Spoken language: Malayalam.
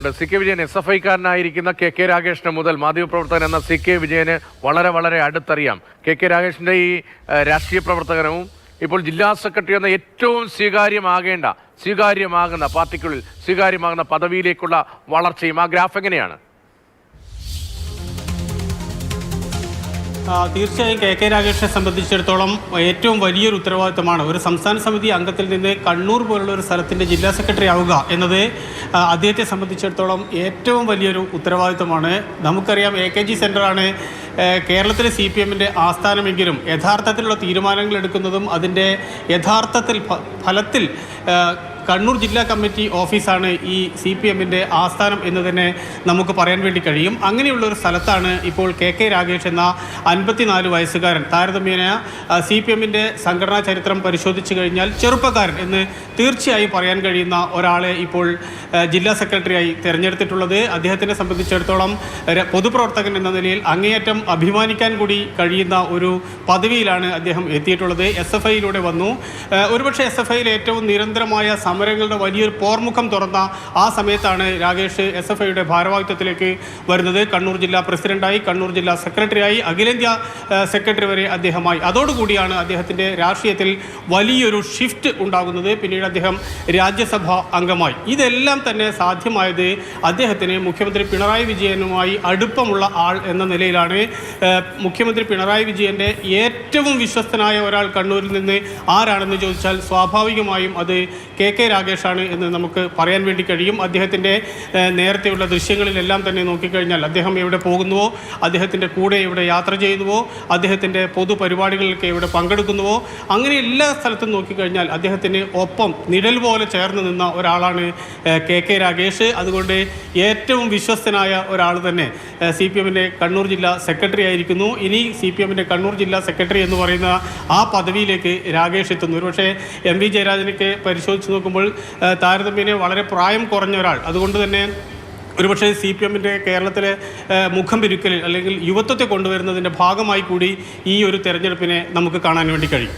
സി.കെ. വിജയൻ SFI-കാരനായിരിക്കുന്ന കെ രാഗേഷിന് മുതൽ മാധ്യമപ്രവർത്തകൻ എന്ന സി.കെ. വിജയന് വളരെ അടുത്തറിയാം. കെ രാഗേഷിന്റെ ഈ രാഷ്ട്രീയ പ്രവർത്തകനവും ഇപ്പോൾ ജില്ലാ സെക്രട്ടറി എന്ന ഏറ്റവും സ്വീകാര്യമാകുന്ന പാർട്ടിക്കുള്ളിൽ സ്വീകാര്യമാകുന്ന പദവിയിലേക്കുള്ള വളർച്ചയും ആ ഗ്രാഫ് എങ്ങനെയാണ്? തീർച്ചയായും കെ രാഗേഷിനെ സംബന്ധിച്ചിടത്തോളം ഏറ്റവും വലിയൊരു ഉത്തരവാദിത്തമാണ് ഒരു സംസ്ഥാന സമിതി അംഗത്തിൽ നിന്ന് കണ്ണൂർ പോലുള്ള ഒരു സ്ഥലത്തിൻ്റെ ജില്ലാ സെക്രട്ടറി ആവുക എന്നത് അദ്ദേഹത്തെ സംബന്ധിച്ചിടത്തോളം ഏറ്റവും വലിയൊരു ഉത്തരവാദിത്തമാണ്. നമുക്കറിയാം AKG സെൻ്ററാണ് കേരളത്തിലെ CPM-ൻ്റെ ആസ്ഥാനമെങ്കിലും യഥാർത്ഥത്തിലുള്ള തീരുമാനങ്ങൾ എടുക്കുന്നതും അതിൻ്റെ യഥാർത്ഥത്തിൽ ഫലത്തിൽ കണ്ണൂർ ജില്ലാ കമ്മിറ്റി ഓഫീസാണ് ഈ CPM-ൻ്റെ ആസ്ഥാനം എന്ന് തന്നെ നമുക്ക് പറയാൻ വേണ്ടി കഴിയും. അങ്ങനെയുള്ളൊരു സ്ഥലത്താണ് ഇപ്പോൾ കെ രാഗേഷ് എന്ന 54 വയസ്സുകാരൻ താരതമ്യേന CPM-ൻ്റെ സംഘടനാ ചരിത്രം പരിശോധിച്ച് കഴിഞ്ഞാൽ ചെറുപ്പക്കാരൻ എന്ന് തീർച്ചയായും പറയാൻ കഴിയുന്ന ഒരാളെ ഇപ്പോൾ ജില്ലാ സെക്രട്ടറിയായി തിരഞ്ഞെടുത്തിട്ടുള്ളത്. അദ്ദേഹത്തിനെ സംബന്ധിച്ചിടത്തോളം പൊതുപ്രവർത്തകൻ എന്ന നിലയിൽ അങ്ങേയറ്റം അഭിമാനിക്കാൻ കൂടി കഴിയുന്ന ഒരു പദവിയിലാണ് അദ്ദേഹം എത്തിയിട്ടുള്ളത്. SFI-യിലൂടെ വന്നു. ഒരുപക്ഷെ SFI-യിൽ ഏറ്റവും നിരന്തരമായ സമരങ്ങളുടെ വലിയൊരു പോർമുഖം തുറന്ന ആ സമയത്താണ് രാഗേഷ് SFI-യുടെ ഭാരവാഹിത്വത്തിലേക്ക് വരുന്നത്. കണ്ണൂർ ജില്ലാ പ്രസിഡന്റായി, കണ്ണൂർ ജില്ലാ സെക്രട്ടറിയായി, അഖിലേന്ത്യാ സെക്രട്ടറി വരെ അദ്ദേഹമായി. അതോടുകൂടിയാണ് അദ്ദേഹത്തിൻ്റെ രാഷ്ട്രീയത്തിൽ വലിയൊരു ഷിഫ്റ്റ് ഉണ്ടാകുന്നത്. പിന്നീട് അദ്ദേഹം രാജ്യസഭാ അംഗമായി. ഇതെല്ലാം തന്നെ സാധ്യമായത് അദ്ദേഹത്തിന് മുഖ്യമന്ത്രി പിണറായി വിജയനുമായി അടുപ്പമുള്ള ആൾ എന്ന നിലയിലാണ്. മുഖ്യമന്ത്രി പിണറായി വിജയൻ്റെ ഏറ്റവും വിശ്വസ്തനായ ഒരാൾ കണ്ണൂരിൽ നിന്ന് ആരാണെന്ന് ചോദിച്ചാൽ സ്വാഭാവികമായും അത് കെ രാഗേഷാണ് എന്ന് നമുക്ക് പറയാൻ വേണ്ടി കഴിയും. അദ്ദേഹത്തിൻ്റെ നേരത്തെയുള്ള ദൃശ്യങ്ങളിലെല്ലാം തന്നെ നോക്കിക്കഴിഞ്ഞാൽ അദ്ദേഹം എവിടെ പോകുന്നുവോ, അദ്ദേഹത്തിൻ്റെ കൂടെ എവിടെ യാത്ര ചെയ്യുന്നുവോ, അദ്ദേഹത്തിൻ്റെ പൊതുപരിപാടികളിലൊക്കെ എവിടെ പങ്കെടുക്കുന്നുവോ, അങ്ങനെ എല്ലാ സ്ഥലത്തും നോക്കിക്കഴിഞ്ഞാൽ അദ്ദേഹത്തിന് ഒപ്പം നിഴൽ പോലെ ചേർന്ന് നിന്ന ഒരാളാണ് കെ രാഗേഷ്. അതുകൊണ്ട് ഏറ്റവും വിശ്വസ്തനായ ഒരാൾ തന്നെ CPM-ൻ്റെ കണ്ണൂർ ജില്ലാ സെക്രട്ടറി ആയിരിക്കുന്നു. ഇനി CPM-ൻ്റെ കണ്ണൂർ ജില്ലാ സെക്രട്ടറി എന്ന് പറയുന്ന ആ പദവിയിലേക്ക് രാഗേഷ് എത്തുന്നു. ഒരുപക്ഷെ MV ജയരാജനൊക്കെ പരിശോധിച്ച് നോക്കുമ്പോൾ താരതമ്യേന വളരെ പ്രായം കുറഞ്ഞ ഒരാൾ. അതുകൊണ്ട് തന്നെ ഒരുപക്ഷെ CPM-ൻ്റെ കേരളത്തിലെ മുഖം പിരുക്കലിൽ അല്ലെങ്കിൽ യുവത്വത്തെ കൊണ്ടുവരുന്നതിൻ്റെ ഭാഗമായി കൂടി ഈ ഒരു തെരഞ്ഞെടുപ്പിനെ നമുക്ക് കാണാൻ വേണ്ടി കഴിയും.